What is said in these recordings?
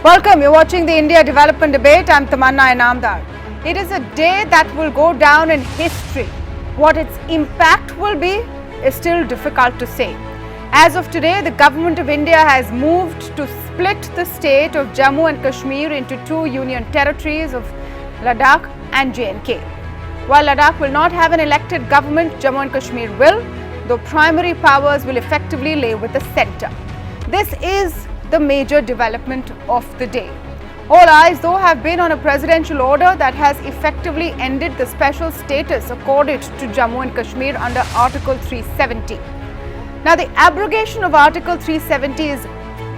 Welcome, you're watching the India Development Debate. I'm Tamanna Inamdar. It is a day that will go down in history. What its impact will be is still difficult to say. As of today, the government of India has moved to split the state of Jammu and Kashmir into two union territories of Ladakh and J&K. While Ladakh will not have an elected government, Jammu and Kashmir will, though primary powers will effectively lay with the centre. This is the major development of the day. All eyes, though, have been on a presidential order that has effectively ended the special status accorded to Jammu and Kashmir under Article 370. Now, the abrogation of Article 370 is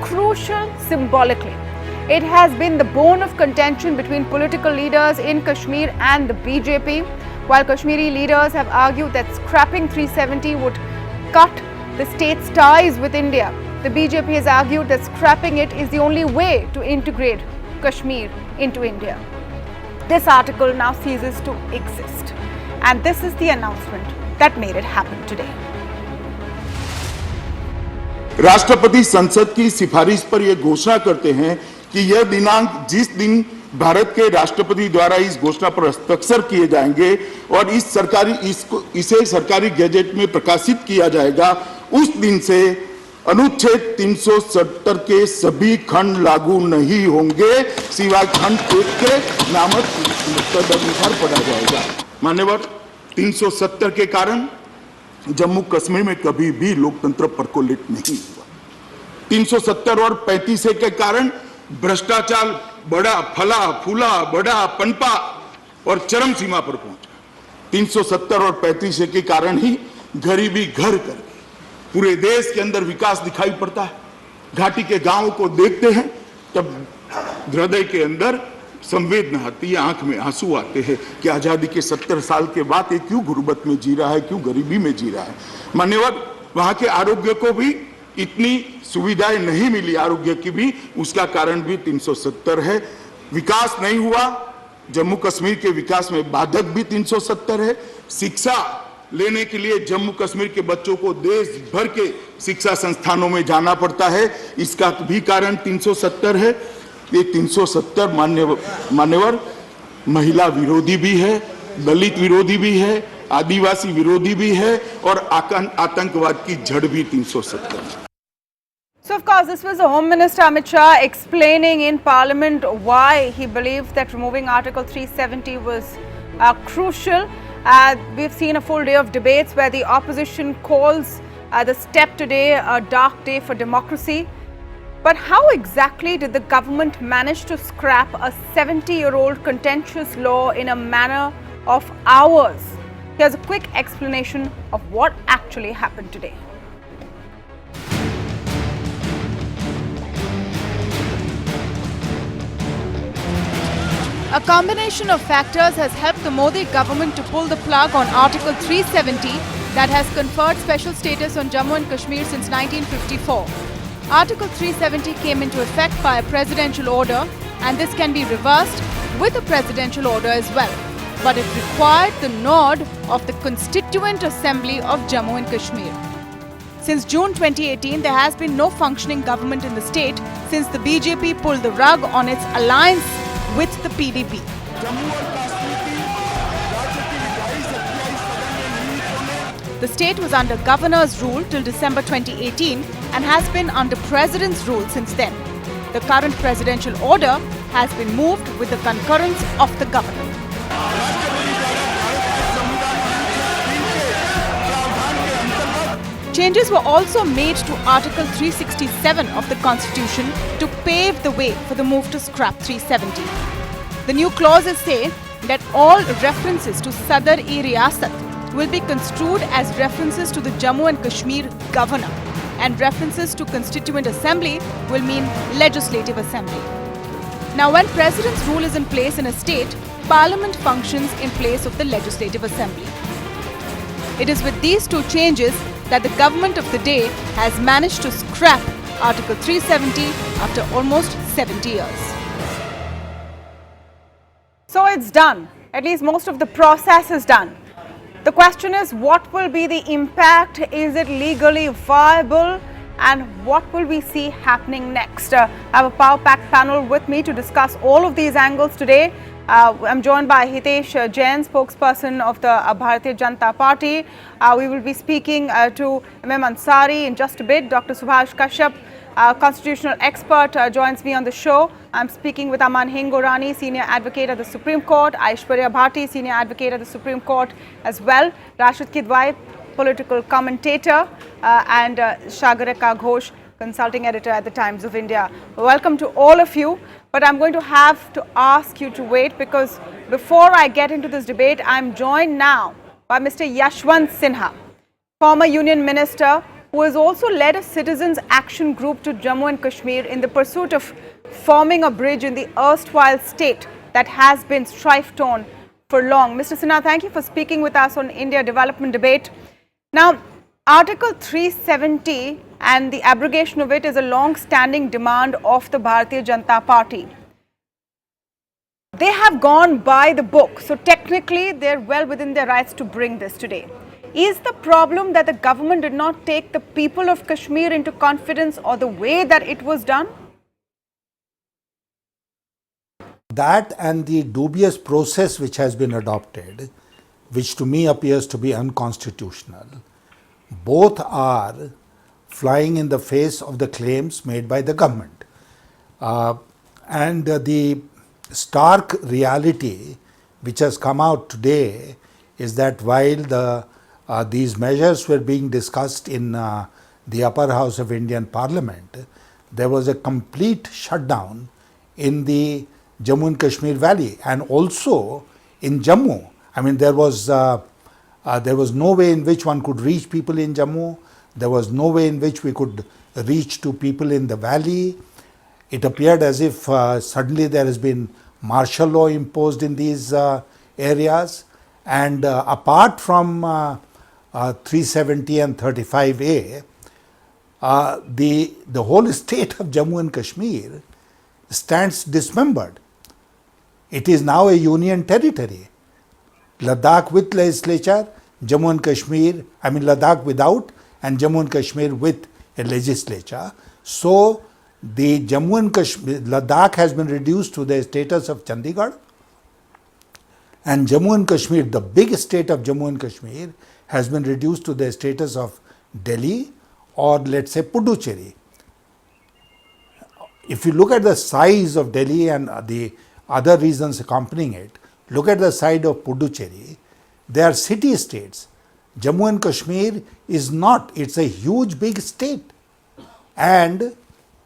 crucial symbolically. It has been the bone of contention between political leaders in Kashmir and the BJP. While Kashmiri leaders have argued that scrapping 370 would cut the state's ties with India, the BJP has argued that scrapping it is the only way to integrate Kashmir into India. This article now ceases to exist, and this is the announcement that made it happen today. राष्ट्रपति संसद की सिफारिश पर यह घोषणा करते हैं कि यह दिनांक जिस दिन भारत के राष्ट्रपति द्वारा इस घोषणा पर हस्ताक्षर किए जाएंगे और इसे सरकारी गैजेट में प्रकाशित किया जाएगा, उस दिन से अनुच्छेद 370 के सभी खंड लागू नहीं होंगे, सिवाय खंड 1 के नामक तदनुसार पढ़ा जाएगा। मान्यवर, 370 के कारण जम्मू कश्मीर में कभी भी लोकतंत्र परकोलेट नहीं हुआ। 370 और 35 के कारण भ्रष्टाचार बड़ा फला फूला, बड़ा पनपा और चरम सीमा पर पहुंचा। 370 और 35 के कारण ही गरीबी घर कर पूरे देश के अंदर विकास दिखाई पड़ता है। घाटी के गांवों को देखते हैं तब हृदय के अंदर संवेदना आती है, आंख में आंसू आते हैं कि आजादी के 70 साल के बाद ये क्यों गुर्बत में जी रहा है, क्यों गरीबी में जी रहा है। मान्यवर, वहां के आरोग्य को भी इतनी सुविधाएं नहीं मिली, आरोग्य की भी, उसका कारण भी 370 है। विकास नहीं हुआ, जम्मू कश्मीर के विकास में बाधक भी 370 है। शिक्षा लेने के लिए जम्मू कश्मीर के बच्चों को देश भर के शिक्षा संस्थानों में जाना पड़ता है, इसका भी कारण 370 है। ये 370 मान्यवर महिला विरोधी भी है, दलित विरोधी भी है, आदिवासी विरोधी भी है और आतंकवाद की जड़ भी 370 है। So, of course, this was the Home Minister Amit Shah explaining in Parliament why he believed that removing Article 370 was crucial. We've seen a full day of debates where the opposition calls the step today a dark day for democracy. But how exactly did the government manage to scrap a 70-year-old contentious law in a manner of hours? Here's a quick explanation of what actually happened today. A combination of factors has helped the Modi government to pull the plug on Article 370 that has conferred special status on Jammu and Kashmir since 1954. Article 370 came into effect by a presidential order, and this can be reversed with a presidential order as well. But it required the nod of the Constituent Assembly of Jammu and Kashmir. Since June 2018, there has been no functioning government in the state since the BJP pulled the rug on its alliance with the PDP. The state was under governor's rule till December 2018 and has been under president's rule since then. The current presidential order has been moved with the concurrence of the governor. Changes were also made to Article 367 of the Constitution to pave the way for the move to scrap 370. The new clauses say that all references to Sadar-e-Riyasat will be construed as references to the Jammu and Kashmir governor, and references to Constituent Assembly will mean Legislative Assembly. Now, when President's rule is in place in a state, Parliament functions in place of the Legislative Assembly. It is with these two changes that the government of the day has managed to scrap Article 370 after almost 70 years. So it's done. At least most of the process is done. The question is, what will be the impact? Is it legally viable? and what will we see happening next? I have a power-packed panel with me to discuss all of these angles today. I'm joined by Hitesh Jain, spokesperson of the Bharatiya Janata Party. We will be speaking to M.M. Ansari in just a bit. Dr. Subhash Kashyap, constitutional expert, joins me on the show. I'm speaking with Aman Hingorani, senior advocate at the Supreme Court, Aishwarya Bhati, senior advocate at the Supreme Court as well, Rashid Kidwai, political commentator, and Shagarika Ghosh, consulting editor at the Times of India. Welcome to all of you, but I'm going to have to ask you to wait, because before I get into this debate, I'm joined now by Mr. Yashwant Sinha, former union minister, who has also led a citizens action group to Jammu and Kashmir in the pursuit of forming a bridge in the erstwhile state that has been strife-torn for long. Mr. Sinha, thank you for speaking with us on India Development Debate. Now, Article 370 and the abrogation of it is a long-standing demand of the Bharatiya Janata Party. They have gone by the book, so technically they're well within their rights to bring this today. Is the problem that the government did not take the people of Kashmir into confidence, or the way that it was done? That and the dubious process which has been adopted, which to me appears to be unconstitutional, both are flying in the face of the claims made by the government. And the stark reality which has come out today is that while these measures were being discussed in the upper house of Indian Parliament, there was a complete shutdown in the Jammu and Kashmir Valley, and also in Jammu. I mean, there was no way in which one could reach people in Jammu. There was no way in which we could reach to people in the valley. It appeared as if suddenly there has been martial law imposed in these areas. And apart from 370 and 35A, the whole state of Jammu and Kashmir stands dismembered. It is now a union territory. Ladakh with legislature, Jammu and Kashmir, Ladakh without, and Jammu and Kashmir with a legislature. So the Jammu and Kashmir, Ladakh has been reduced to the status of Chandigarh, and Jammu and Kashmir, the big state of Jammu and Kashmir, has been reduced to the status of Delhi, or let's say Puducherry. If you look at the size of Delhi and the other reasons accompanying it, look at the side of Puducherry, they are city states. Jammu and Kashmir is not, it's a huge big state, and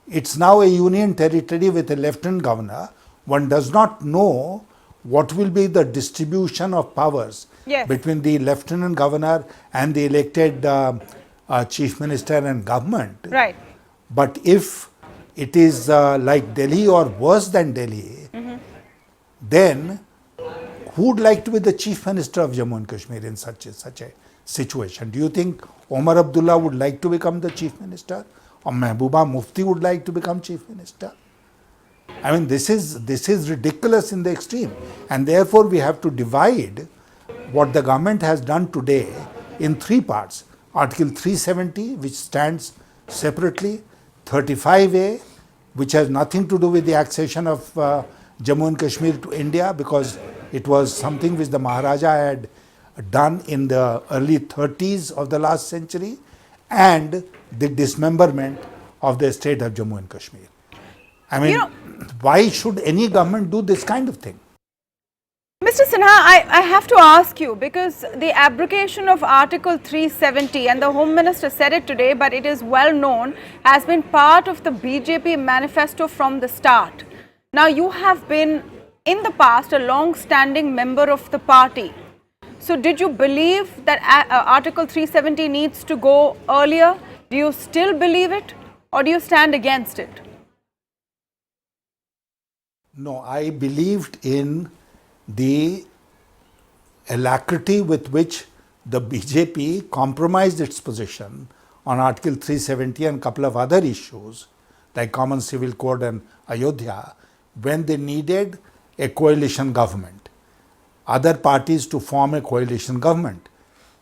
it's now a union territory with a lieutenant governor. One does not know what will be the distribution of powers between the lieutenant governor and the elected chief minister and government. Right. But if it is like Delhi or worse than Delhi, then who would like to be the chief minister of Jammu and Kashmir in such a situation? Do you think Omar Abdullah would like to become the chief minister, or Mehbooba Mufti would like to become chief minister? I mean, this is ridiculous in the extreme, and therefore we have to divide what the government has done today in three parts. Article 370, which stands separately, 35A, which has nothing to do with the accession of Jammu and Kashmir to India, because it was something which the Maharaja had done in the early 30s of the last century, and the dismemberment of the state of Jammu and Kashmir. I mean, why should any government do this kind of thing? Mr. Sinha, I have to ask you, because the abrogation of Article 370, and the Home Minister said it today, but it is well known, has been part of the BJP manifesto from the start. Now, you have been in the past a long-standing member of the party. So did you believe that Article 370 needs to go earlier? Do you still believe it, or do you stand against it? No, I believed in the alacrity with which the BJP compromised its position on Article 370 and a couple of other issues like Common Civil Code and Ayodhya, when they needed a coalition government, other parties to form a coalition government.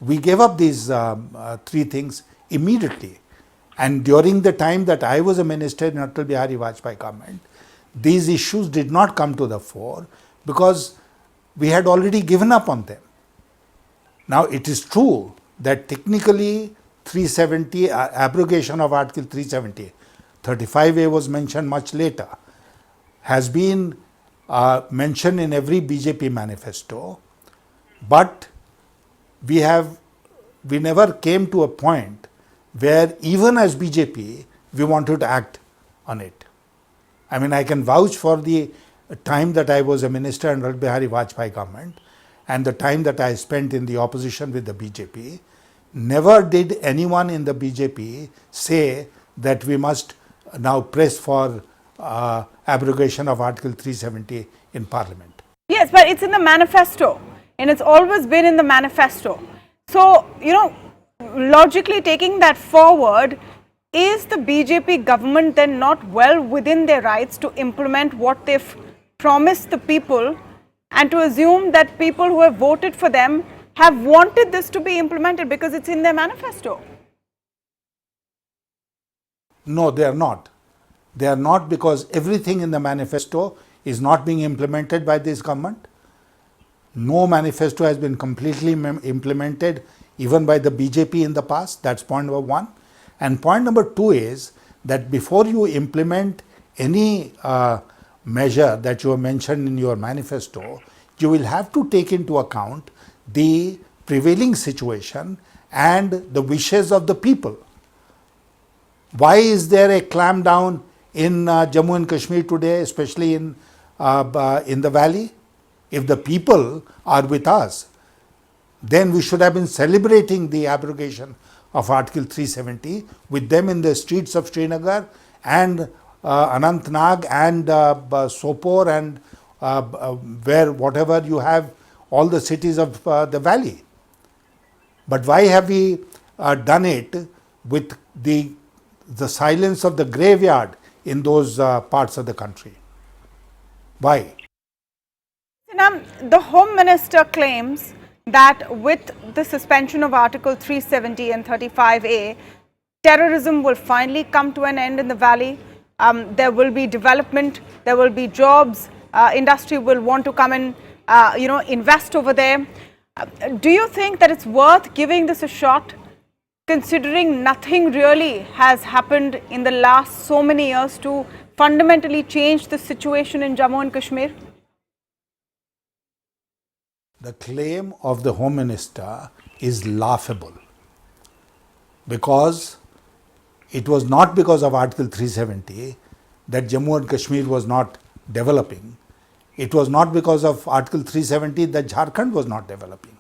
We gave up these three things immediately. And during the time that I was a minister in Atal Bihari Vajpayee government, these issues did not come to the fore because we had already given up on them. Now, it is true that technically 370, abrogation of Article 370, 35A was mentioned much later, has been mentioned in every BJP manifesto, but we never came to a point where even as BJP, we wanted to act on it. I mean, I can vouch for the time that I was a minister in Atal Bihari Vajpayee government and the time that I spent in the opposition with the BJP. Never did anyone in the BJP say that we must now press for abrogation of Article 370 in Parliament. Yes, but it's in the manifesto, and it's always been in the manifesto. So, logically taking that forward, is the BJP government then not well within their rights to implement what they've promised the people and to assume that people who have voted for them have wanted this to be implemented because it's in their manifesto? No, they are not. They are not, because everything in the manifesto is not being implemented by this government. No manifesto has been completely implemented even by the BJP in the past. That's point number one. And point number two is that before you implement any measure that you have mentioned in your manifesto, you will have to take into account the prevailing situation and the wishes of the people. Why is there a clampdown in Jammu and Kashmir today, especially in the valley? If the people are with us, then we should have been celebrating the abrogation of Article 370 with them in the streets of Srinagar and Anantnag and Sopore and where whatever you have, all the cities of the valley. But why have we done it with the silence of the graveyard in those parts of the country? Why? The Home Minister claims that with the suspension of Article 370 and 35A, terrorism will finally come to an end in the valley. There will be development, there will be jobs, industry will want to come and invest over there. Do you think that it's worth giving this a shot, considering nothing really has happened in the last so many years to fundamentally change the situation in Jammu and Kashmir? The claim of the Home Minister is laughable, because it was not because of Article 370 that Jammu and Kashmir was not developing. It was not because of Article 370 that Jharkhand was not developing.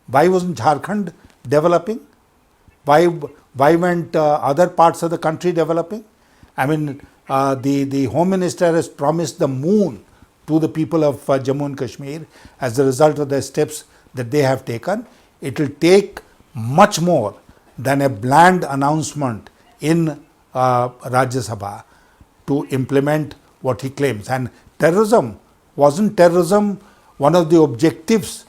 Why wasn't Jharkhand developing? Why weren't other parts of the country developing? I mean, the Home Minister has promised the moon to the people of Jammu and Kashmir as a result of the steps that they have taken. It will take much more than a bland announcement in Rajya Sabha to implement what he claims. And wasn't terrorism one of the objectives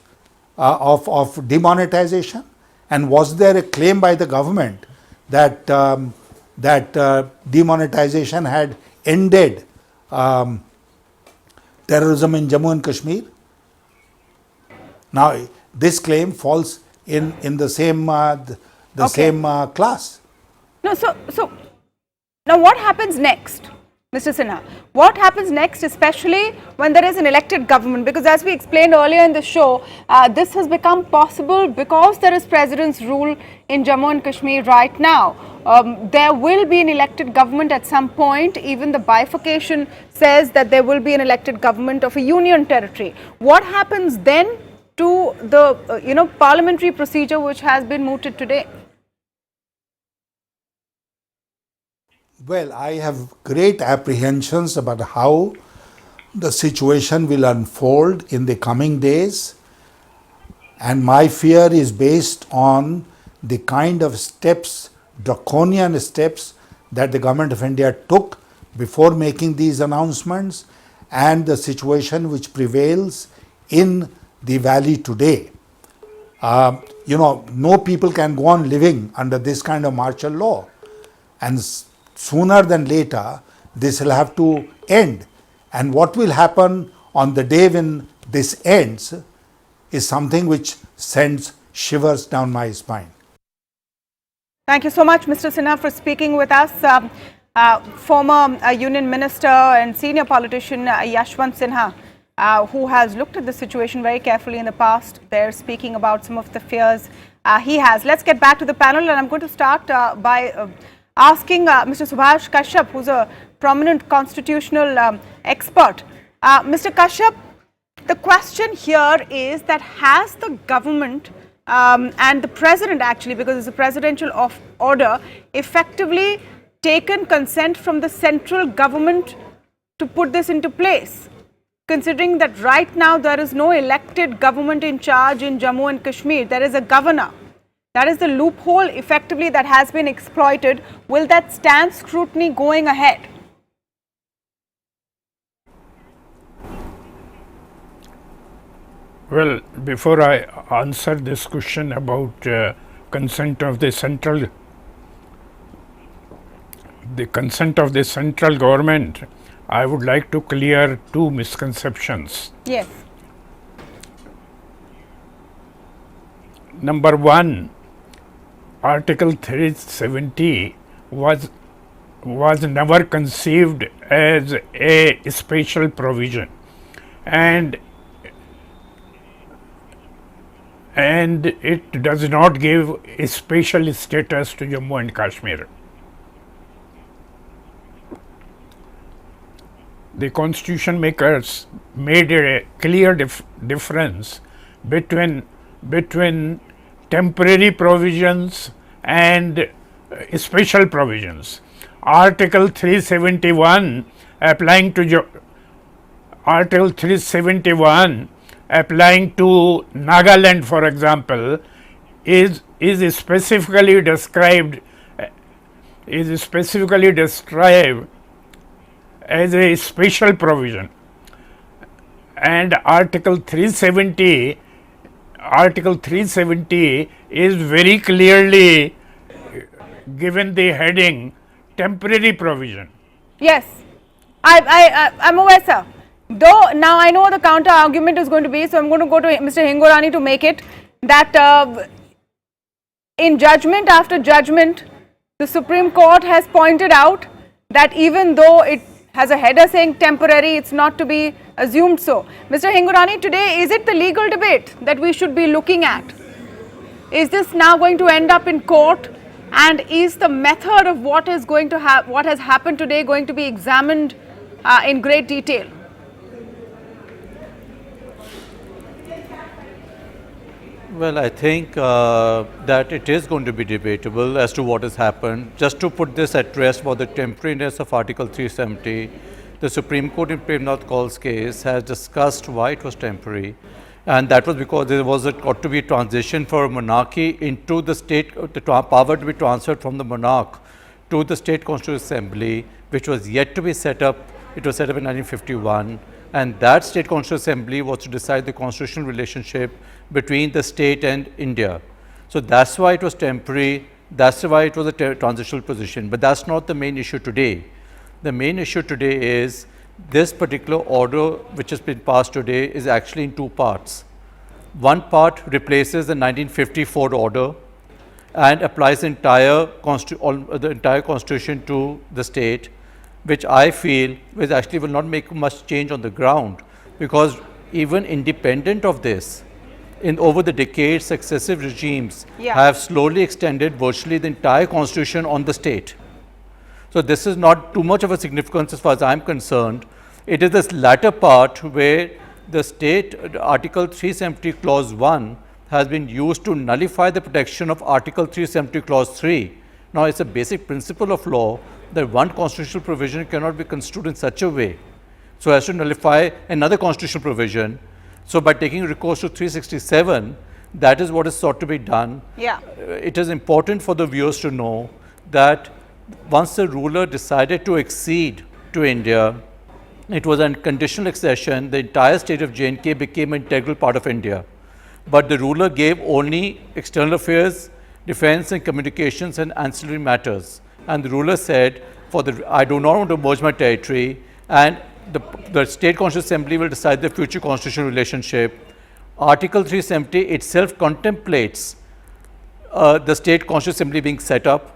of demonetization? And was there a claim by the government that demonetization had ended terrorism in Jammu and Kashmir? Now, this claim falls in the same same class. No, so now what happens next, Mr. Sinha? What happens next, especially when there is an elected government? Because as we explained earlier in the show, this has become possible because there is President's rule in Jammu and Kashmir right now. There will be an elected government at some point. Even the bifurcation says that there will be an elected government of a union territory. What happens then to the parliamentary procedure which has been mooted today? Well, I have great apprehensions about how the situation will unfold in the coming days, and my fear is based on the kind of steps, draconian steps, that the Government of India took before making these announcements, and the situation which prevails in the valley today. No people can go on living under this kind of martial law. and sooner than later this will have to end. And what will happen on the day when this ends is something which sends shivers down my spine. Thank you so much, Mr. Sinha, for speaking with us. Former Union Minister and senior politician Yashwant Sinha, who has looked at the situation very carefully in the past, they're speaking about some of the fears he has. Let's get back to the panel, and I'm going to start by asking Mr. Subhash Kashyap, who's a prominent constitutional expert. Mr. Kashyap, the question here is that has the government and the president, actually, because it's a presidential order, effectively taken consent from the central government to put this into place, considering that right now there is no elected government in charge in Jammu and Kashmir. There is a governor. That is the loophole effectively that has been exploited. Will that stand scrutiny going ahead? Well, before I answer this question about consent of the central government, I would like to clear two misconceptions. Yes. Number one, Article 370 was never conceived as a special provision, and it does not give a special status to Jammu and Kashmir. The constitution makers made a clear difference between temporary provisions and special provisions. Article 371 applying to Nagaland, for example, is specifically described as a special provision, and Article 370 is very clearly given the heading temporary provision. Yes, I'm aware, sir. Though now I know the counter argument is going to be, so I'm going to go to Mr. Hingorani to make it, that in judgment after judgment, the Supreme Court has pointed out that even though it has a header saying temporary, it's not to be assumed so. Mr. Hingorani, today, is it the legal debate that we should be looking at? Is this now going to end up in court? And is the method of what has happened today going to be examined in great detail? Well, I think that it is going to be debatable as to what has happened. Just to put this at rest for the temporariness of Article 370, the Supreme Court in Premnath Kaul's case has discussed why it was temporary, and that was because there was got to be a transition for monarchy into the state, the power to be transferred from the monarch to the State Constitutional Assembly, which was yet to be set up. It was set up in 1951. And that State Constitutional Assembly was to decide the constitutional relationship between the state and India. So that's why it was temporary, that's why it was a transitional position. But that's not the main issue today. The main issue today is this particular order which has been passed today is actually in two parts. One part replaces the 1954 order and applies the entire constitution to the state, which I feel actually will not make much change on the ground, because even independent of this, over the decades, successive regimes have slowly extended virtually the entire constitution on the state. So this is not too much of a significance as far as I'm concerned. It is this latter part where the state Article 370 Clause 1 has been used to nullify the protection of Article 370 Clause 3. Now, it's a basic principle of law that one constitutional provision cannot be construed in such a way so as to nullify another constitutional provision. So, by taking recourse to 367, that is what is sought to be done. It is important for the viewers to know that once the ruler decided to accede to India, it was a conditional accession. The entire state of J&K became an integral part of India. But the ruler gave only external affairs, defense and communications and ancillary matters. and the ruler said, I do not want to merge my territory, and the State Constitutional Assembly will decide the future constitutional relationship. Article 370 itself contemplates the State Constitutional Assembly being set up,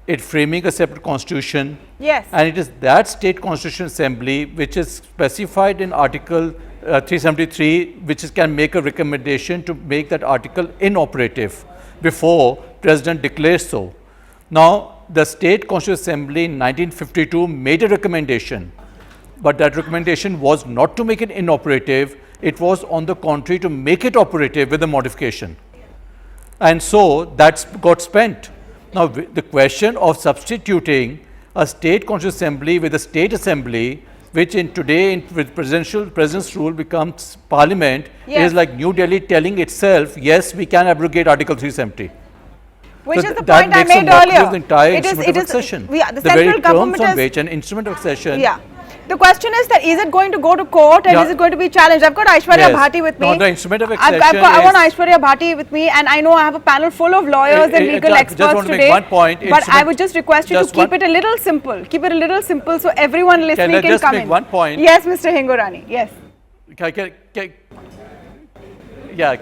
it framing a separate constitution. Yes. And it is that State Constitutional Assembly which is specified in Article 373, which can make a recommendation to make that article inoperative before President declares so. Now, the State Constitutional Assembly in 1952 made a recommendation, but that recommendation was not to make it inoperative, it was on the contrary to make it operative with a modification. And so that's got spent. Now, the question of substituting a State Constitutional Assembly with a State Assembly, which with President's rule becomes Parliament, Yes. is like New Delhi telling itself, yes, we can abrogate Article 370. Which So is the that point I makes a made mockery earlier. of the entire It is- instrument it of is- accession. the very central term government from is- which an instrument of accession. Yeah. The question is that is it going to go to court and Yeah. is it going to be challenged? I've got Aishwarya Yes. Bhati with me. No, the instrument of I accession want is- Aishwarya Bhati with me, and I know I have a panel full of lawyers and legal just experts want to make today. one point. But I Instrument- would just request you to just keep one- it a little simple. Keep it a little simple so everyone listening I can just come make in. one point? Yes, Mr. Hingorani. Yes. Can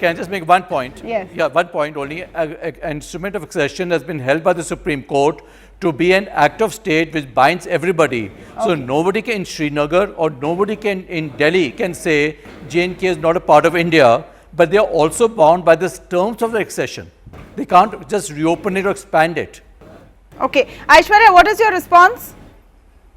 I just make one point? Yes. Yeah, one point only. An instrument of accession has been held by the Supreme Court to be an act of state which binds everybody. So nobody can in Srinagar or nobody can in Delhi can say J&K is not a part of India, but they are also bound by the terms of the accession. They can't just reopen it or expand it. Okay. Aishwarya, what is your response?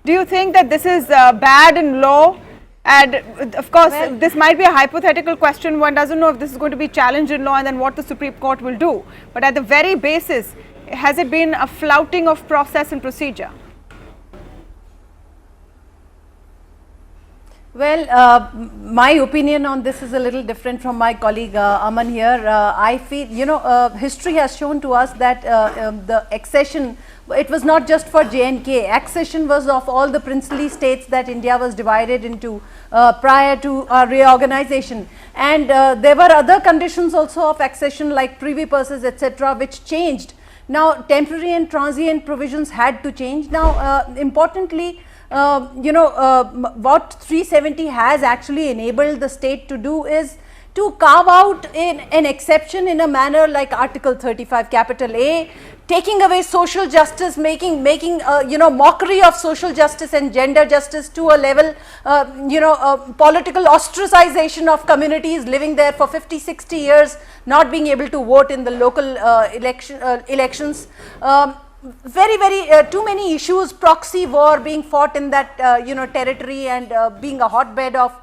Do you think that this is bad in law? And of course, Well- this might be a hypothetical question. One doesn't know if this is going to be challenged in law and then what the Supreme Court will do. But at the very basis, has it been a flouting of process and procedure? Well, my opinion on this is a little different from my colleague Aman here. I feel, history has shown to us that the accession, it was not just for J&K. Accession was of all the princely states that India was divided into prior to reorganization. And there were other conditions also of accession like privy purses, etc., which changed. Now, temporary and transient provisions had to change. Now, importantly, what 370 has actually enabled the state to do is to carve out an exception in a manner like Article 35 capital A, taking away social justice, making mockery of social justice and gender justice to a level, political ostracization of communities living there for 50, 60 years, not being able to vote in the local elections. Very too many issues, proxy war being fought in that territory and being a hotbed of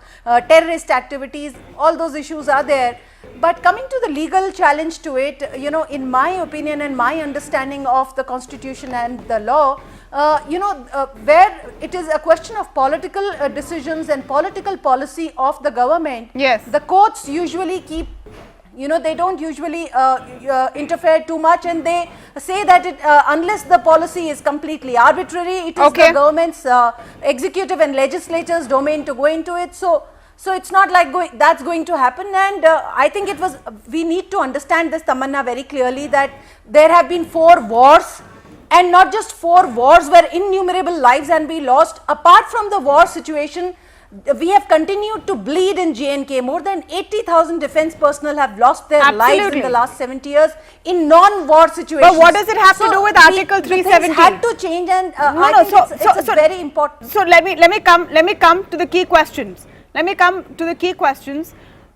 terrorist activities. All those issues are there. But coming to the legal challenge to it, in my opinion and my understanding of the constitution and the law, where it is a question of political decisions and political policy of the government. Yes. The courts usually keep, they don't usually interfere too much, and they say that unless the policy is completely arbitrary, it is the government's executive and legislatures domain to go into it. So it's not like that's going to happen. And I think we need to understand this, Tamanna, very clearly, that there have been 4 wars, and not just 4 wars where innumerable lives have been lost. Apart from the war situation, we have continued to bleed in J&K. More than 80,000 defense personnel have lost their lives in the last 70 years in non-war situations. But what does it have to do with Article 370? Things had to change, and I think it's very important. So let me come to the key questions.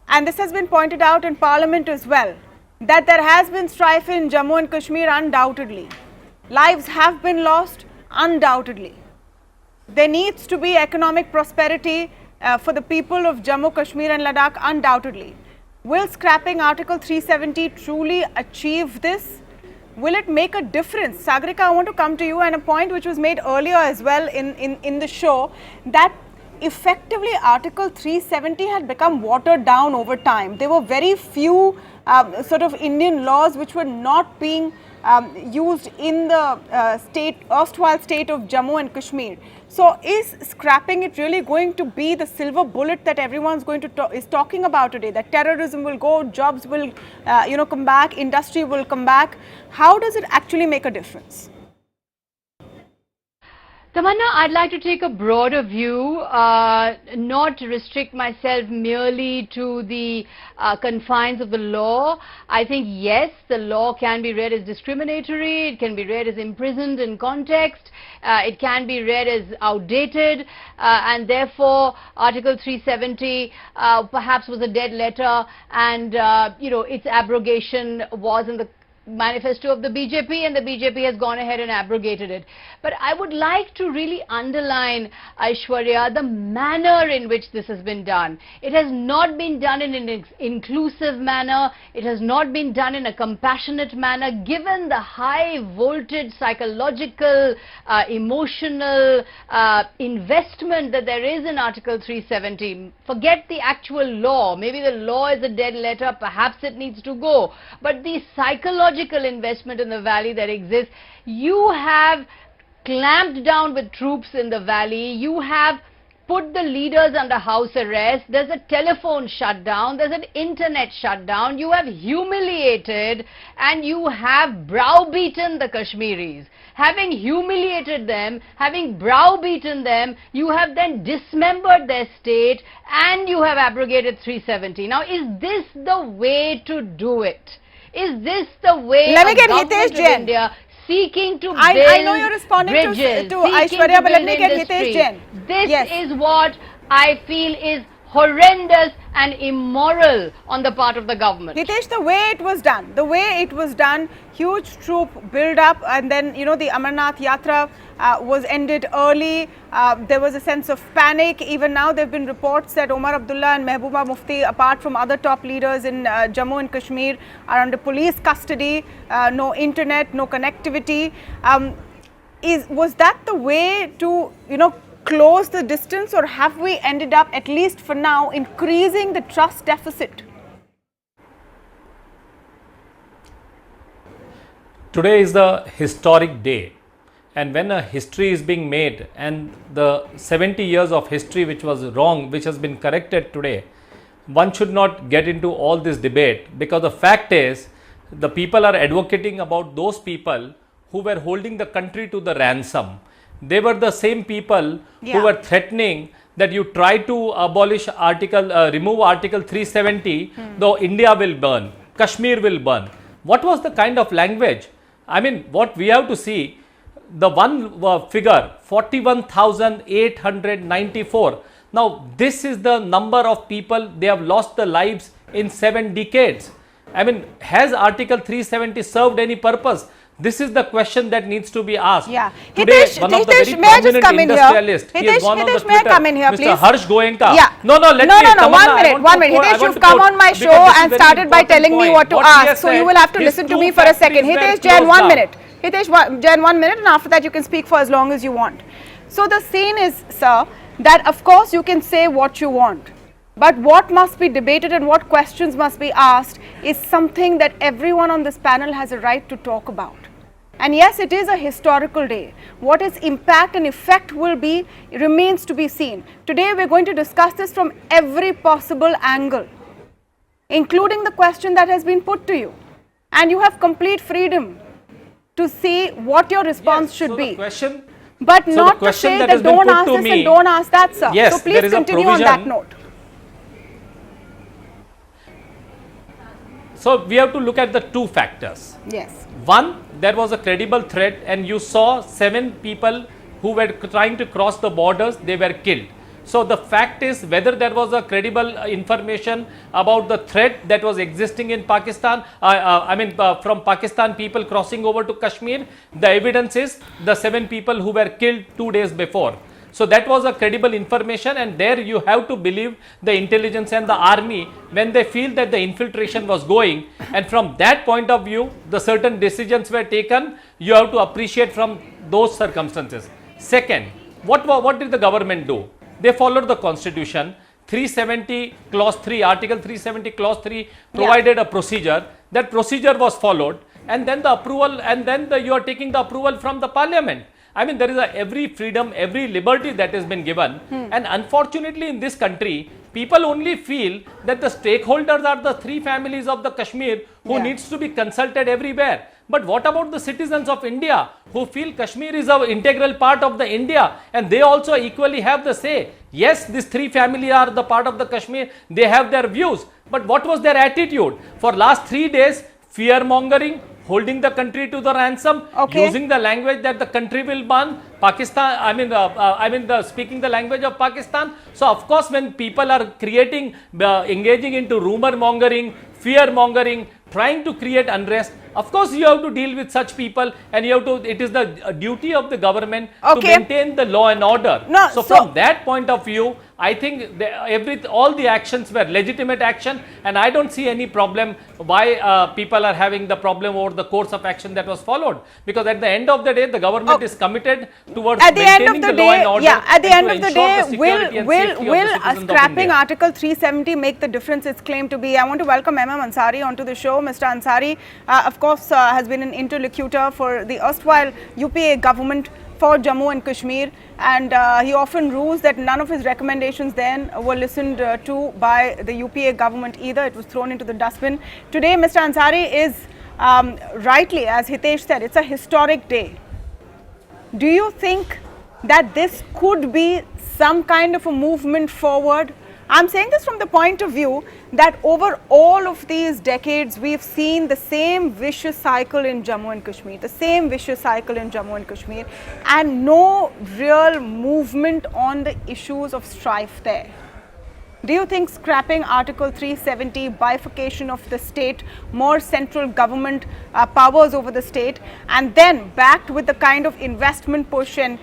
And this has been pointed out in Parliament as well, that there has been strife in Jammu and Kashmir undoubtedly. Lives have been lost undoubtedly. There needs to be economic prosperity for the people of Jammu, Kashmir and Ladakh undoubtedly. Will scrapping Article 370 truly achieve this? Will it make a difference? Sagarika, I want to come to you, and a point which was made earlier as well in the show, that effectively Article 370 had become watered down over time. There were very few sort of Indian laws which were not being used in the erstwhile state of Jammu and Kashmir. So is scrapping it really going to be the silver bullet that everyone's going to is talking about today, that terrorism will go, jobs will come back, industry will come back? How does it actually make a difference? Tamanna, I'd like to take a broader view, not restrict myself merely to the confines of the law. I think, yes, the law can be read as discriminatory, it can be read as imprisoned in context, it can be read as outdated, and therefore Article 370 perhaps was a dead letter, and its abrogation was in the manifesto of the BJP, and the BJP has gone ahead and abrogated it. But I would like to really underline, Aishwarya, the manner in which this has been done. It has not been done in an inclusive manner. It has not been done in a compassionate manner, given the high voltage psychological, emotional investment that there is in Article 370. Forget the actual law. Maybe the law is a dead letter. Perhaps it needs to go. But the psychological investment in the valley that exists, you have clamped down with troops in the valley, you have put the leaders under house arrest, there's a telephone shutdown, there's an internet shutdown, you have humiliated and you have browbeaten the Kashmiris. Having humiliated them, having browbeaten them, you have then dismembered their state and you have abrogated 370. Now, is this the way to do it? Is this the way let me get government Hitesh of Jain. India seeking to build I know you're responding bridges, to Aishwarya, but let me get industry? Hitesh Jain. This Yes. is what I feel is horrendous and immoral on the part of the government. Hitesh, the way it was done, huge troop build up, and then the Amarnath Yatra was ended early. There was a sense of panic. Even now there have been reports that Omar Abdullah and Mehbooba Mufti, apart from other top leaders in Jammu and Kashmir, are under police custody. No internet, no connectivity. Was that the way to close the distance, or have we ended up, at least for now, increasing the trust deficit? Today is the historic day, and when a history is being made and the 70 years of history which was wrong, which has been corrected today, one should not get into all this debate, because the fact is the people are advocating about those people who were holding the country to the ransom. They were the same people who were threatening that you try to abolish remove Article 370, though India will burn, Kashmir will burn. What was the kind of language? I mean, what we have to see, the one figure, 41,894. Now, this is the number of people, they have lost their lives in 7 decades. I mean, has Article 370 served any purpose? This is the question that needs to be asked. Yeah. Today, Hitesh, one of the Hitesh, very may I just prominent come in here? industrialists, he has Hitesh, gone on the Hitesh, may I Twitter, come in here, Mr. please? Harsh Goenka. Yeah. No, one minute. Hitesh, you've come on my show and started by telling me what to ask. So you will have to listen to me for a second. Hitesh Jain, 1 minute. Hitesh Jain, 1 minute, and after that you can speak for as long as you want. So the scene is, sir, that of course you can say what you want, but what must be debated and what questions must be asked is something that everyone on this panel has a right to talk about. And yes, it is a historical day. What its impact and effect will be remains to be seen. Today we're going to discuss this from every possible angle, including the question that has been put to you. And you have complete freedom to see what your response should be. But not to say that don't ask this and don't ask that, sir. Yes, so please continue on that note. So we have to look at the 2 factors. Yes. One, there was a credible threat, and you saw 7 people who were trying to cross the borders, they were killed. So the fact is, whether there was a credible information about the threat that was existing in Pakistan, from Pakistan people crossing over to Kashmir, the evidence is the 7 people who were killed 2 days before. So that was a credible information, and there you have to believe the intelligence and the army when they feel that the infiltration was going, and from that point of view the certain decisions were taken. You have to appreciate from those circumstances. Second, what did the government do? They followed the constitution. 370 clause 3, Article 370 clause 3 provided a procedure. That procedure was followed, and then the approval, and then you are taking the approval from the parliament. I mean, there is every freedom, every liberty that has been given. And unfortunately in this country, people only feel that the stakeholders are the 3 families of the Kashmir who needs to be consulted everywhere. But what about the citizens of India who feel Kashmir is an integral part of the India and they also equally have the say? Yes, these three families are the part of the Kashmir, they have their views. But what was their attitude? For last 3 days, fear mongering, holding the country to the ransom, using the language that the country will ban Pakistan. Speaking the language of Pakistan. So of course, when people are creating, engaging into rumor mongering, fear mongering, trying to create unrest, of course you have to deal with such people, and you have to. It is the duty of the government to maintain the law and order. So from that point of view, I think all the actions were legitimate action, and I don't see any problem why people are having the problem over the course of action that was followed. Because at the end of the day, the government is committed towards maintaining the law and order. At the end of the day, will scrapping Article 370 make the difference it's claimed to be? I want to welcome M.M. Ansari onto the show. Mr. Ansari, of course, has been an interlocutor for the erstwhile UPA government for Jammu and Kashmir, and he often rules that none of his recommendations then were listened to by the UPA government either. It was thrown into the dustbin. Today, Mr. Ansari is rightly, as Hitesh said, it's a historic day. Do you think that this could be some kind of a movement forward? I'm saying this from the point of view that over all of these decades, we've seen the same vicious cycle in Jammu and Kashmir, and no real movement on the issues of strife there. Do you think scrapping Article 370, bifurcation of the state, more central government powers over the state, and then backed with the kind of investment push and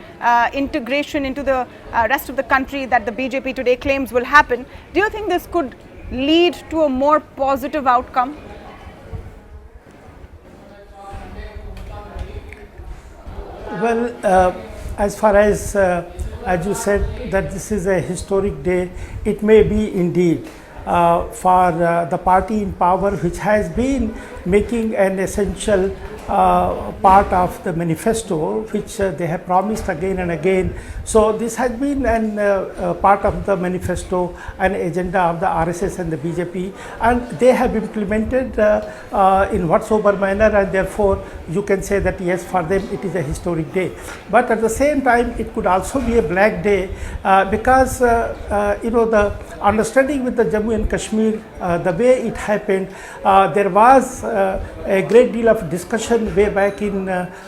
integration into the rest of the country that the BJP today claims will happen, do you think this could lead to a more positive outcome? Well, as far as you said that this is a historic day, it may be indeed for the party in power, which has been making an essential part of the manifesto, which they have promised again and again. So this has been an part of the manifesto and agenda of the RSS and the BJP, and they have implemented in what sober manner, and therefore you can say that yes, for them it is a historic day. But at the same time, it could also be a black day because the understanding with the Jammu and Kashmir, the way it happened, there was a great deal of discussion way back in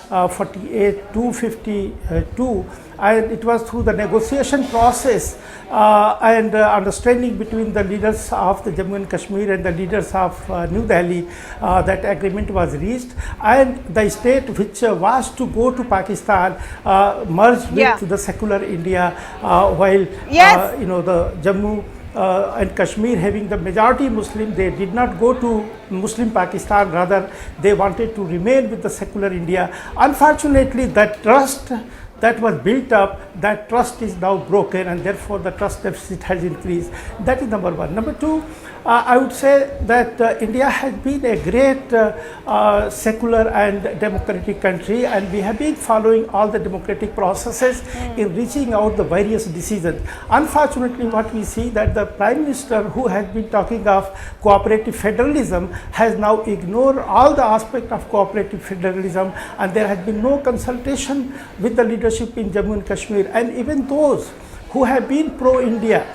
48 to 52, and it was through the negotiation process and understanding between the leaders of the Jammu and Kashmir and the leaders of New Delhi that agreement was reached, and the state which was to go to Pakistan merged with the secular India, while the Jammu and Kashmir having the majority Muslim, they did not go to Muslim Pakistan, rather they wanted to remain with the secular India. Unfortunately, that trust that was built up, that trust is now broken, and therefore the trust deficit has increased. That is number one. Number two, I would say that India has been a great secular and democratic country, and we have been following all the democratic processes in reaching out the various decisions. Unfortunately, what we see that the Prime Minister, who has been talking of cooperative federalism, has now ignored all the aspects of cooperative federalism, and there has been no consultation with the leadership in Jammu and Kashmir, and even those who have been pro-India,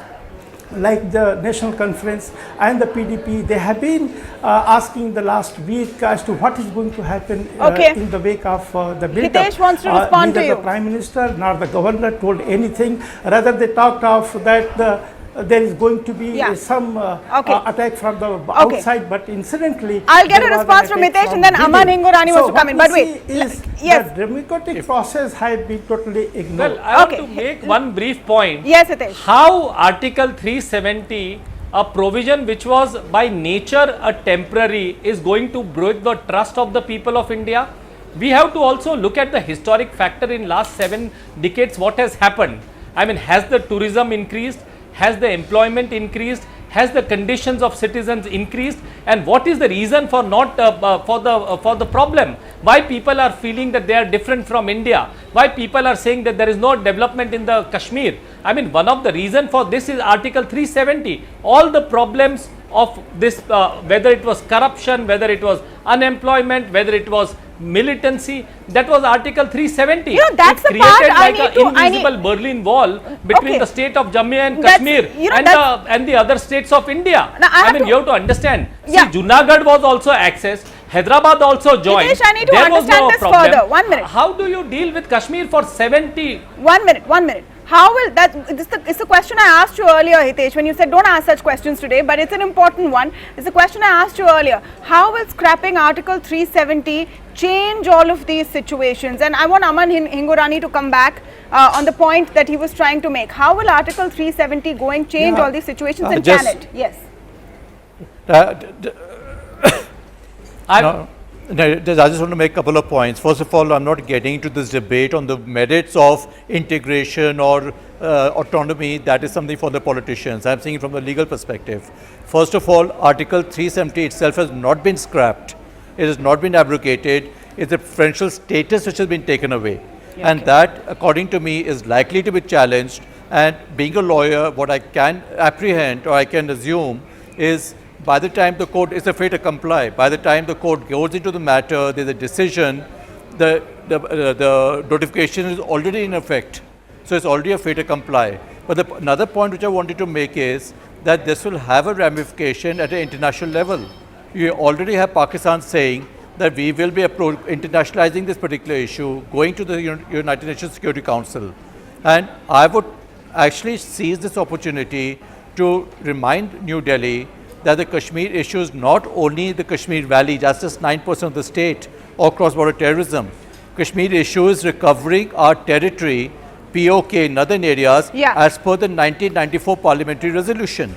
like the National Conference and the PDP, they have been asking the last week as to what is going to happen in the wake of the build-up. Hitesh wants to respond to you. Neither the Prime Minister nor the Governor told anything. Rather, they talked of that there is going to be some attack from the outside, but incidentally, I'll get a response from Hitesh, and then Aman Hingorani wants to come in. But wait, the democratic process has been totally ignored. Well, I want to make one brief point. Yes, Hitesh. How Article 370, a provision which was by nature a temporary, is going to break the trust of the people of India? We have to also look at the historic factor in last 7 decades. What has happened? I mean, has the tourism increased? Has the employment increased? Has the conditions of citizens increased? And what is the reason for not for the problem? Why people are feeling that they are different from India? Why people are saying that there is no development in the Kashmir? I mean, one of the reason for this is Article 370. All the problems of this, whether it was corruption, whether it was unemployment, whether it was militancy. That was Article 370. You know, that's it the part created I like need an to- invisible Berlin Wall between Okay. the state of Jammu and That's- Kashmir you know, and the other states of India. Now, I have to- you have to understand. Yeah. See, Junagadh was also accessed. Hyderabad also joined. Hitesh, I need to there was understand no this problem. further. 1 minute. How do you deal with Kashmir for 70? 1 minute, 1 minute. How will that, it's the question I asked you earlier, Hitesh, when you said don't ask such questions today, but it's an important one. It's the question I asked you earlier. How will scrapping Article 370 change all of these situations? And I want Aman Hingorani to come back on the point that he was trying to make. How will Article 370 going change Yeah. all these situations and Just- can it? Yes. No, I just want to make a couple of points. First of all, I'm not getting into this debate on the merits of integration or autonomy. That is something for the politicians. I'm saying it from the legal perspective. First of all, Article 370 itself has not been scrapped. It has not been abrogated. It's a preferential status which has been taken away. And that, according to me, is likely to be challenged. And being a lawyer, what I can apprehend or I can assume is by the time the court is afraid to comply, by the time the court goes into the matter, there's a decision, the notification is already in effect. So it's already afraid to comply. But another point which I wanted to make is that this will have a ramification at an international level. You already have Pakistan saying that we will be internationalizing this particular issue, going to the United Nations Security Council. And I would actually seize this opportunity to remind New Delhi that the Kashmir issue is not only the Kashmir Valley, just 9% of the state, or cross-border terrorism. Kashmir issue is recovering our territory, POK in northern areas, as per the 1994 parliamentary resolution.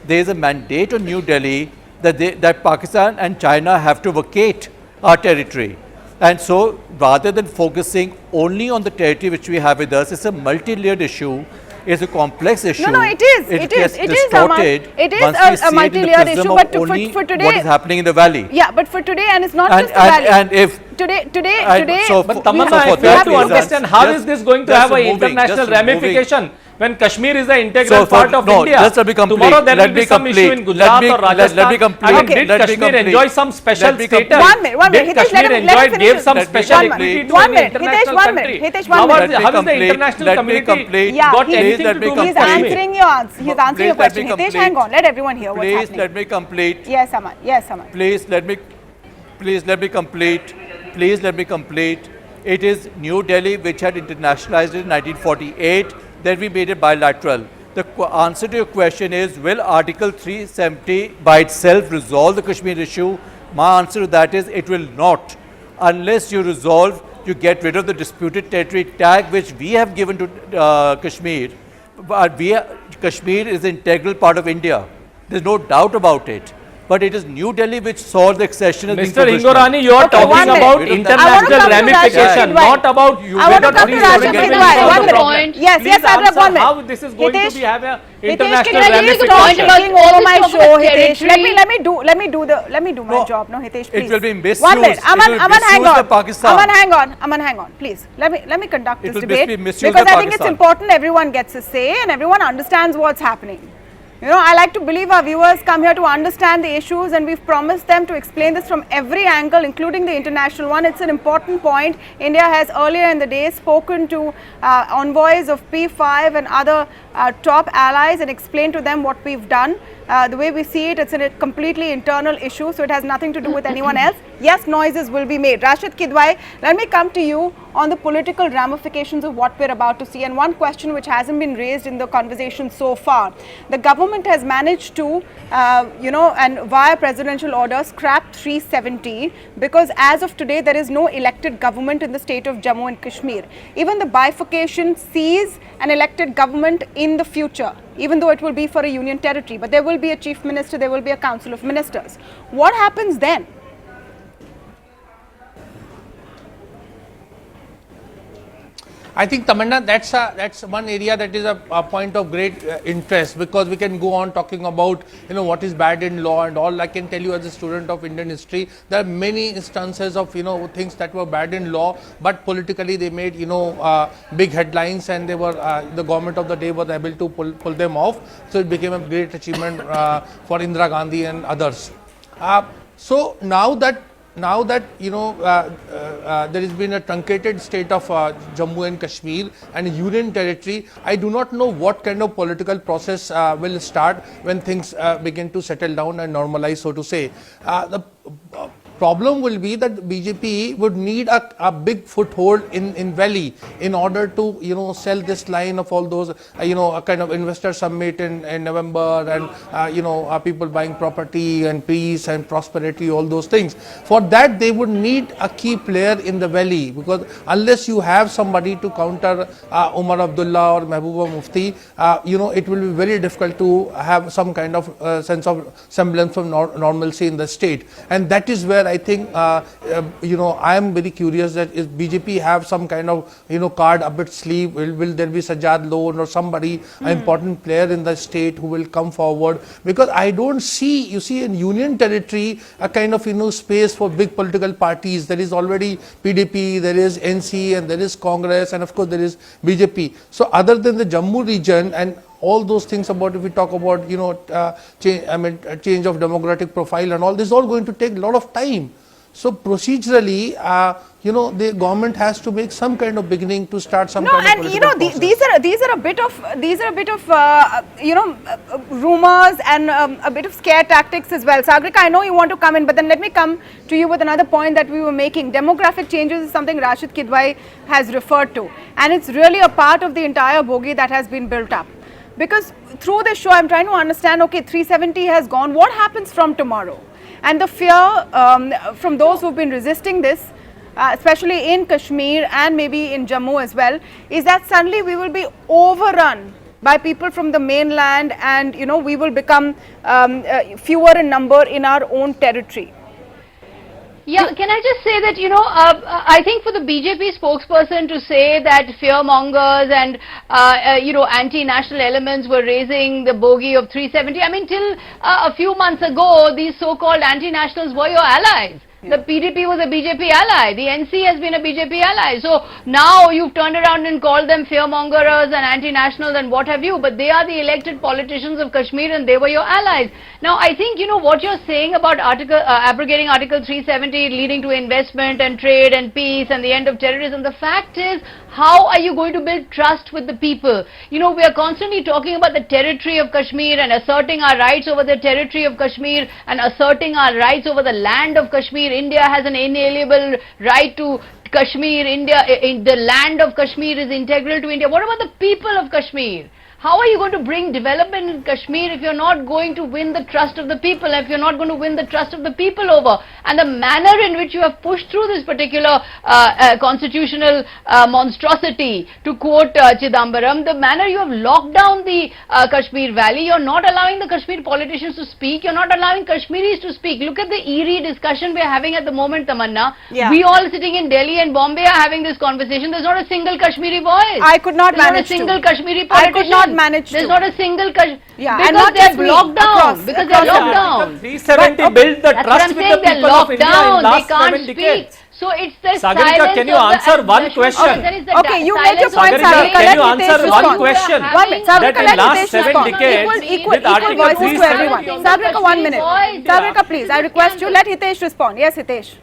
There is a mandate on New Delhi that Pakistan and China have to vacate our territory. And so, rather than focusing only on the territory which we have with us, it's a multi-layered issue. It's a complex issue. No, it is. It It gets is. distorted It is once we see a it in the multi-layered prism issue. of But only for today, what is happening in the valley. Yeah, but for today, and it's not And- just the valley. and if- today. so But for- Tamanna, so I for fail that to reason, understand how is this going to just have an moving, international just moving. ramification when Kashmir is an integral So for- part of no, India. just let me complete. Tomorrow there Let will be me some issue in complete. Gujarat or Let Rajasthan. me complete. I mean, Okay. did Let me Kashmir complete. enjoy some special Let me status? complete. 1 minute, 1 minute. Did Hitesh, let Kashmir him finish gave this. some Let me special complete. equity to 1 an minute. Hitesh, international 1 country? minute. Hitesh, 1 How minute. is how is the international Let me community complete. Yeah, got please, anything let to me do with He's complete. Kashmir? answering your answer. He's answering your Please let question. me Hitesh, complete. hang on. Let everyone hear what's Please happening. let me complete. Yes, Aman. Yes, Aman. Please let me complete. Please let me complete. It is New Delhi which had internationalized it in 1948. Then we made it bilateral. The answer to your question is, will Article 370 by itself resolve the Kashmir issue? My answer to that is, it will not. Unless you resolve, you get rid of the disputed territory tag which we have given to Kashmir. But Kashmir is an integral part of India. There's no doubt about it. But it is New Delhi which saw the accession as being Mr. provisional. Hingorani, you are Okay, talking 1 minute. about I want to international come to Rajya ramification, Kidwai. not about I want to whether come to three Rajya seventy Kidwai. is 1 the minute. problem. Yes, Please yes, Adra, answer 1 minute. how this is going to Hitesh, be have a Hitesh, international can I raise the stop point ramification. about taking all over this my talk show, about Hitesh? territory? Let me do my No, job. No, Hitesh, please. it will be misused. 1 minute. It will Aman, hang misuse on. by Pakistan. Aman, hang on. Please, let me conduct It this will debate be misused because by I think it's Pakistan. important everyone gets a say and everyone understands what's happening. You know, I like to believe our viewers come here to understand the issues, and we've promised them to explain this from every angle, including the international one. It's an important point. India has earlier in the day spoken to envoys of P5 and other top allies and explained to them what we've done. The way we see it, it's a completely internal issue, so it has nothing to do with anyone else. Yes, noises will be made. Rashid Kidwai, let me come to you on the political ramifications of what we're about to see. And one question which hasn't been raised in the conversation so far. The government has managed to, and via presidential order, scrap 370 because as of today, there is no elected government in the state of Jammu and Kashmir. Even the bifurcation sees an elected government in the future, even though it will be for a union territory. But there will be a chief minister, there will be a council of ministers. What happens then? I think, Tamanna, that's one area that is a point of great interest, because we can go on talking about what is bad in law and all. I can tell you, as a student of Indian history, there are many instances of things that were bad in law, but politically they made big headlines, and they were the government of the day was able to pull them off. So it became a great achievement for Indira Gandhi and others. So now that now that there has been a truncated state of Jammu and Kashmir and union territory, I do not know what kind of political process will start when things begin to settle down and normalize, so to say. The problem will be that BJP would need a big foothold in Valley in order to sell this line of all those a kind of investor summit in November, and people buying property and peace and prosperity, all those things. For that they would need a key player in the Valley, because unless you have somebody to counter Umar Abdullah or Mehbooba Mufti, it will be very difficult to have some kind of sense of semblance of normalcy in the state. And that is where I think I am very curious that if BJP have some kind of card up its sleeve, will there be Sajjad Lone or somebody, an important player in the state who will come forward? Because I don't see, in union territory, a kind of space for big political parties. There is already PDP, there is NC, and there is Congress, and of course there is BJP. So other than the Jammu region and all those things about, if we talk about change of demographic profile and all, this is all going to take a lot of time. So procedurally, the government has to make some kind of beginning to start some kind of political process. these are a bit of rumors and a bit of scare tactics as well. Sagarika, I know you want to come in, but then let me come to you with another point that we were making. Demographic changes is something Rashid Kidwai has referred to, and it's really a part of the entire bogie that has been built up. Because through this show, I'm trying to understand, okay, 370 has gone, what happens from tomorrow? And the fear from those who've been resisting this, especially in Kashmir and maybe in Jammu as well, is that suddenly we will be overrun by people from the mainland, and we will become fewer in number in our own territory. Yeah, can I just say that, I think for the BJP spokesperson to say that fearmongers and, anti-national elements were raising the bogey of 370, I mean, till a few months ago, these so-called anti-nationals were your allies. The PDP was a BJP ally. The NC has been a BJP ally. So now you've turned around and called them fearmongers and anti-nationals and what have you. But they are the elected politicians of Kashmir and they were your allies. Now I think, what you're saying about abrogating Article 370 leading to investment and trade and peace and the end of terrorism. The fact is, how are you going to build trust with the people? We are constantly talking about the territory of Kashmir and asserting our rights over the territory of Kashmir and asserting our rights over the land of Kashmir. India has an inalienable right to Kashmir. The land of Kashmir is integral to India. What about the people of Kashmir? How are you going to bring development in Kashmir if you're not going to win the trust of the people, if you're not going to win the trust of the people over? And the manner in which you have pushed through this particular constitutional monstrosity, to quote Chidambaram, the manner you have locked down the Kashmir Valley, you're not allowing the Kashmir politicians to speak, you're not allowing Kashmiris to speak. Look at the eerie discussion we're having at the moment, Tamanna. Yeah. We all sitting in Delhi and Bombay are having this conversation. There's not a single Kashmiri voice. I could not manage to. There's not a single Kashmiri politician. I could not manage There's not a single because and not they're locked down. Because they're locked down. 370 build the trust with the people of India in last 7 decades. So it's the Sagarika, silence can you answer one question? Okay, you make your point, Sagarika, can you answer one question? That in last 7 decades, with Article 370. Sagarika, 1 minute. Sagarika, please, I request you, let Hitesh respond. Yes, Hitesh.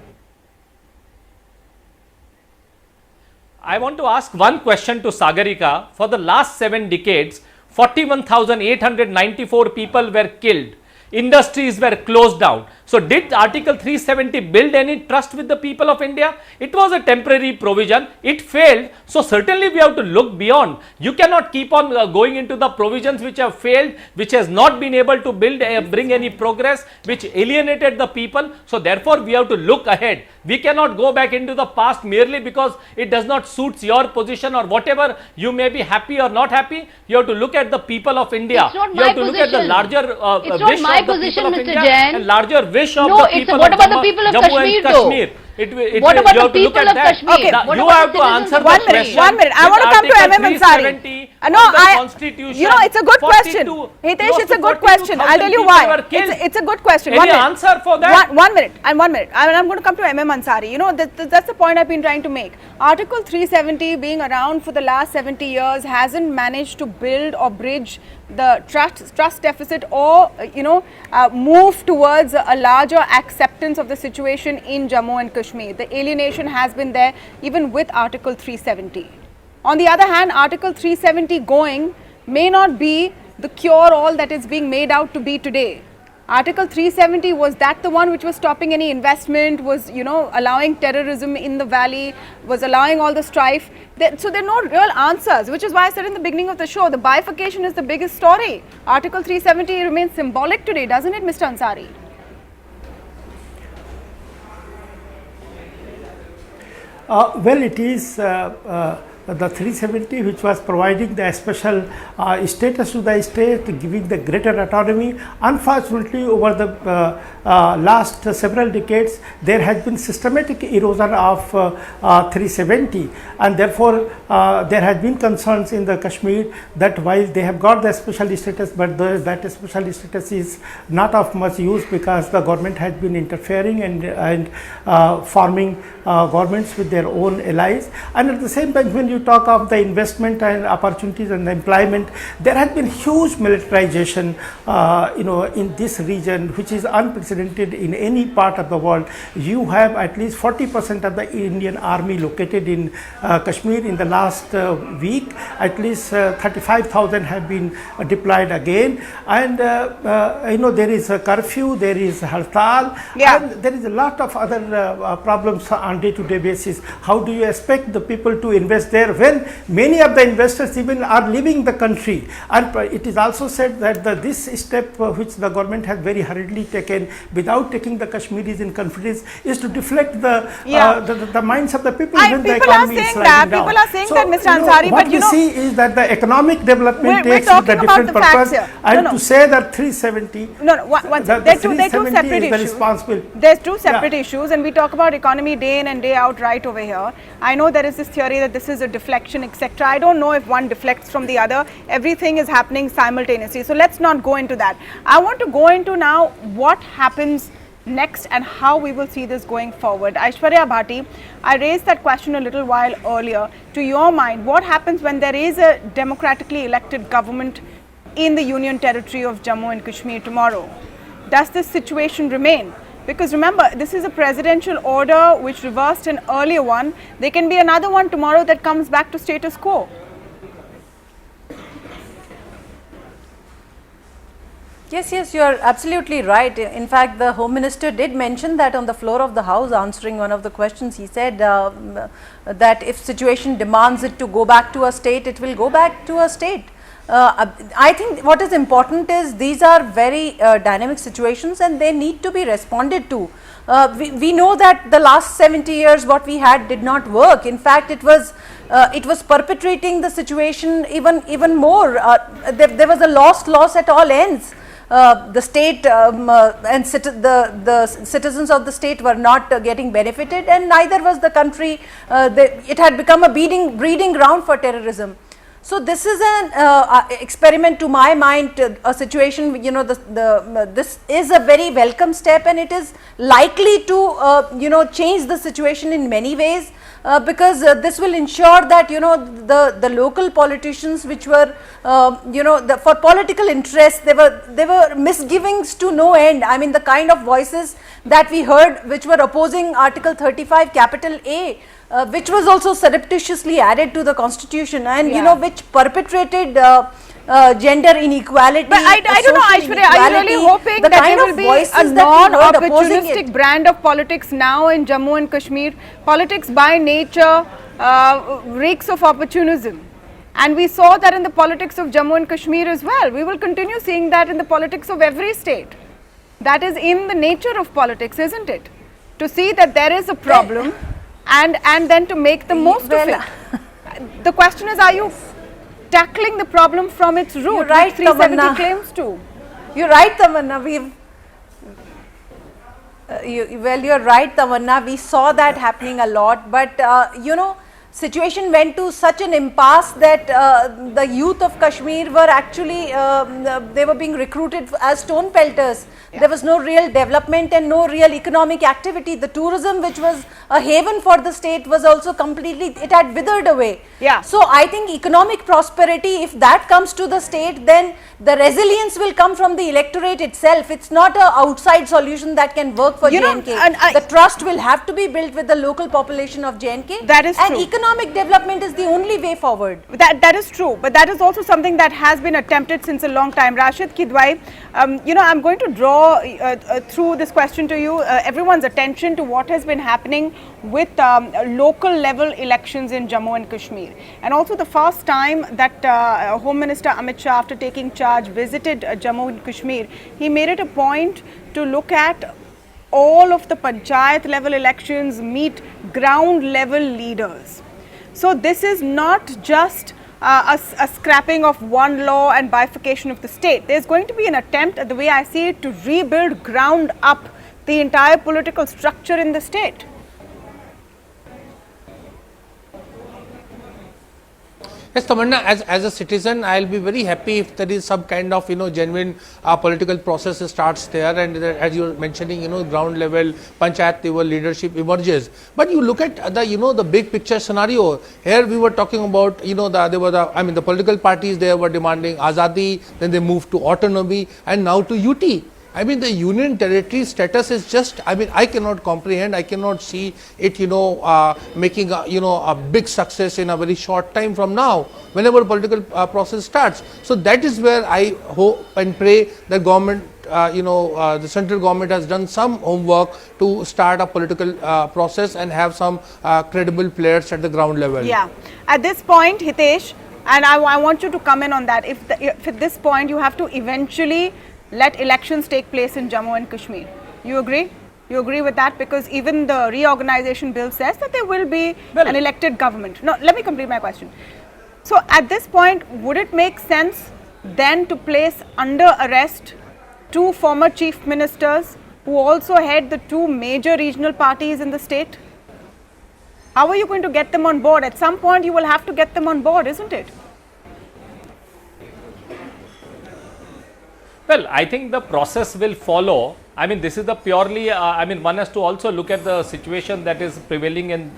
I want to ask one question to Sagarika. For the last 7 decades, 41,894 people were killed. Industries were closed down. So did Article 370 build any trust with the people of India? It was a temporary provision. It failed. So certainly we have to look beyond. You cannot keep on going into the provisions which have failed, which has not been able to bring any progress, which alienated the people. So therefore we have to look ahead. We cannot go back into the past merely because it does not suit your position or whatever. You may be happy or not happy. You have to look at the people of India. You have to look at the larger wish of the people of India and larger wish of the people what of about the people of Kashmir, Kashmir? What about the people of Kashmir? Okay. You have to answer one minute. I want to come to MM Ansari. It's a good question. Hitesh, it's a good question. I'll tell you why. It's a good question. Any answer for that? 1 minute. And I'm going to come to MM Ansari. That's the point I've been trying to make. Article 370 being around for the last 70 years hasn't managed to build or bridge the trust deficit, or move towards a larger acceptance of the situation in Jammu and Kashmir. The alienation has been there even with Article 370. On the other hand, Article 370 going may not be the cure-all that is being made out to be today. Article 370, was that the one which was stopping any investment, was allowing terrorism in the valley, was allowing all the strife? So there are no real answers, which is why I said in the beginning of the show, the bifurcation is the biggest story. Article 370 remains symbolic today, doesn't it, Mr. Ansari? Well, it is the 370 which was providing the special status to the state, giving the greater autonomy. Unfortunately, over the last several decades, there has been systematic erosion of 370, and therefore there has been concerns in the Kashmir that while they have got the special status, but that special status is not of much use because the government has been interfering and forming governments with their own allies. And at the same time, when you talk of the investment and opportunities and the employment, there has been huge militarization in this region, which is unprecedented in any part of the world. You have at least 40% of the Indian army located in Kashmir. In the last week, at least 35,000 have been deployed again, and there is a curfew, there is hartal, and there is a lot of other problems on day-to-day basis. How do you expect the people to invest there when many of the investors even are leaving the country? And it is also said that this step which the government has very hurriedly taken without taking the Kashmiris in confidence is to deflect the minds of the people when the economy is sliding down. People are saying that, Mr. Ansari, what we see is that the economic development takes with a different purpose, and to say that 370, there are two separate issues. There's two separate issues, and we talk about economy day in and day out right over here. I know there is this theory that this is a deflection, etc. I don't know if one deflects from the other. Everything is happening simultaneously. So let's not go into that. I want to go into now what happens next and how we will see this going forward. Aishwarya Bhati, I raised that question a little while earlier. To your mind, what happens when there is a democratically elected government in the Union Territory of Jammu and Kashmir tomorrow? Does this situation remain? Because remember, this is a presidential order which reversed an earlier one. There can be another one tomorrow that comes back to status quo. Yes, you are absolutely right. In fact, the Home Minister did mention that on the floor of the House, answering one of the questions. He said that if situation demands it to go back to a state, it will go back to a state. I think what is important is these are very dynamic situations and they need to be responded to. We know that the last 70 years what we had did not work. In fact, it was perpetrating the situation even more. There was a loss at all ends. The state and the citizens of the state were not getting benefited, and neither was the country. It had become a breeding ground for terrorism. So this is an experiment, to my mind, a situation. This is a very welcome step, and it is likely to change the situation in many ways. Because this will ensure that the local politicians which were for political interest, there were misgivings to no end. I mean, the kind of voices that we heard which were opposing Article 35 capital A, which was also surreptitiously added to the constitution, and which perpetrated gender inequality. But I don't know, Aishwarya, are you really hoping that there will be a non-opportunistic brand of politics now in Jammu and Kashmir? Politics by nature reeks of opportunism. And we saw that in the politics of Jammu and Kashmir as well. We will continue seeing that in the politics of every state. That is in the nature of politics, isn't it? To see that there is a problem and then to make the most of it. The question is, are you tackling the problem from its root? You're right, 370 claims to. You're right, Tamanna. You're right, Tamanna. We saw that happening a lot, but situation went to such an impasse that the youth of Kashmir were actually, they were being recruited as stone pelters. There was no real development and no real economic activity. The tourism, which was a haven for the state, was also completely, it had withered away. Yeah. So I think economic prosperity, if that comes to the state, then the resilience will come from the electorate itself. It's not an outside solution that can work for J&K. The trust will have to be built with the local population of J&K. That is true. And economic development is the only way forward. That is true, but that is also something that has been attempted since a long time. Rashid Kidwai, I'm going to draw through this question to you, everyone's attention to what has been happening with local level elections in Jammu and Kashmir. And also the first time that Home Minister Amit Shah, after taking charge, visited Jammu and Kashmir, he made it a point to look at all of the panchayat level elections, meet ground level leaders. So this is not just a scrapping of one law and bifurcation of the state. There's going to be an attempt, the way I see it, to rebuild ground up the entire political structure in the state. Yes, Tamanna, as a citizen, I'll be very happy if there is some kind of, genuine political process starts there, and as you're mentioning, ground level, panchayat level leadership emerges. But you look at the big picture scenario. Here we were talking about, the political parties, they were demanding azadi, then they moved to autonomy, and now to UT. I mean, the union territory status is just, I cannot comprehend, I cannot see it, making a big success in a very short time from now, whenever political process starts. So that is where I hope and pray that government, the central government has done some homework to start a political process and have some credible players at the ground level. Yeah. At this point, Hitesh, and I want you to come in on that, if at this point you have to eventually let elections take place in Jammu and Kashmir. You agree? You agree with that? Because even the reorganization bill says that there will be an elected government. No, let me complete my question. So at this point, would it make sense then to place under arrest two former chief ministers who also head the two major regional parties in the state? How are you going to get them on board? At some point, you will have to get them on board, isn't it? Well, I think the process will follow. I mean, this is the purely, one has to also look at the situation that is prevailing in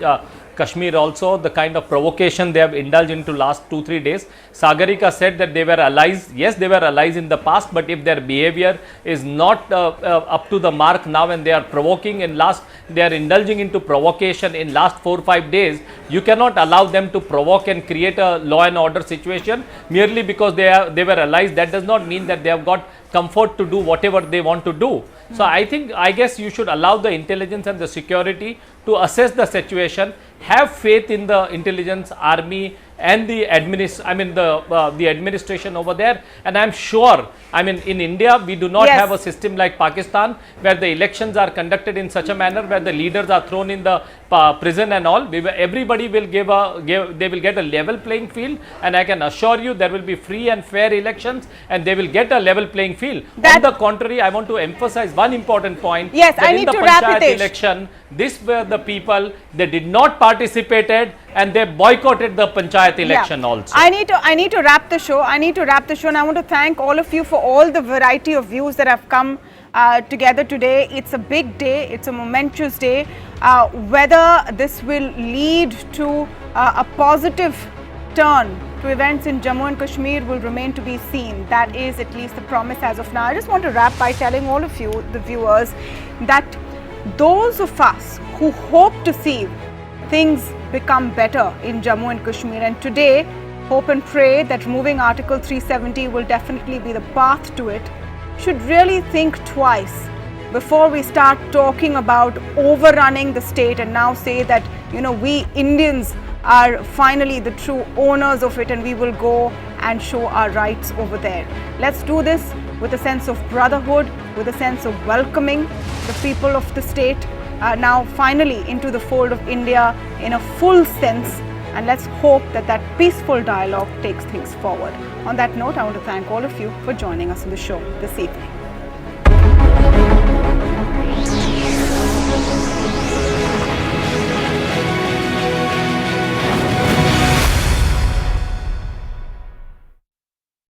Kashmir also, the kind of provocation they have indulged into last 2-3 days. Sagarika said that they were allies. Yes, they were allies in the past, but if their behavior is not up to the mark now and they are provoking and they are indulging into provocation in last 4-5 days, you cannot allow them to provoke and create a law and order situation merely because they were allies. That does not mean that they have got comfort to do whatever they want to do. So I guess you should allow the intelligence and the security to assess the situation, have faith in the intelligence army and the administration over there. And I'm sure, in India, we do not have a system like Pakistan where the elections are conducted in such a manner where the leaders are thrown in the prison and all. Everybody will they will get a level playing field, and I can assure you there will be free and fair elections and they will get a level playing field. On the contrary, I want to emphasize one important point. Yes, I need to wrap it. Election, this were the people, they did not participated and they boycotted the panchayat election also. I need to wrap the show. And I want to thank all of you for all the variety of views that have come together today. It's a big day. It's a momentous day. Whether this will lead to a positive turn to events in Jammu and Kashmir will remain to be seen. That is at least the promise as of now. I just want to wrap by telling all of you, the viewers, that those of us who hope to see things become better in Jammu and Kashmir, and today hope and pray that removing Article 370 will definitely be the path to it, should really think twice before we start talking about overrunning the state and now say that, we Indians are finally the true owners of it and we will go and show our rights over there. Let's do this with a sense of brotherhood, with a sense of welcoming the people of the state now finally into the fold of India in a full sense, and let's hope that peaceful dialogue takes things forward. On that note, I want to thank all of you for joining us on the show this evening.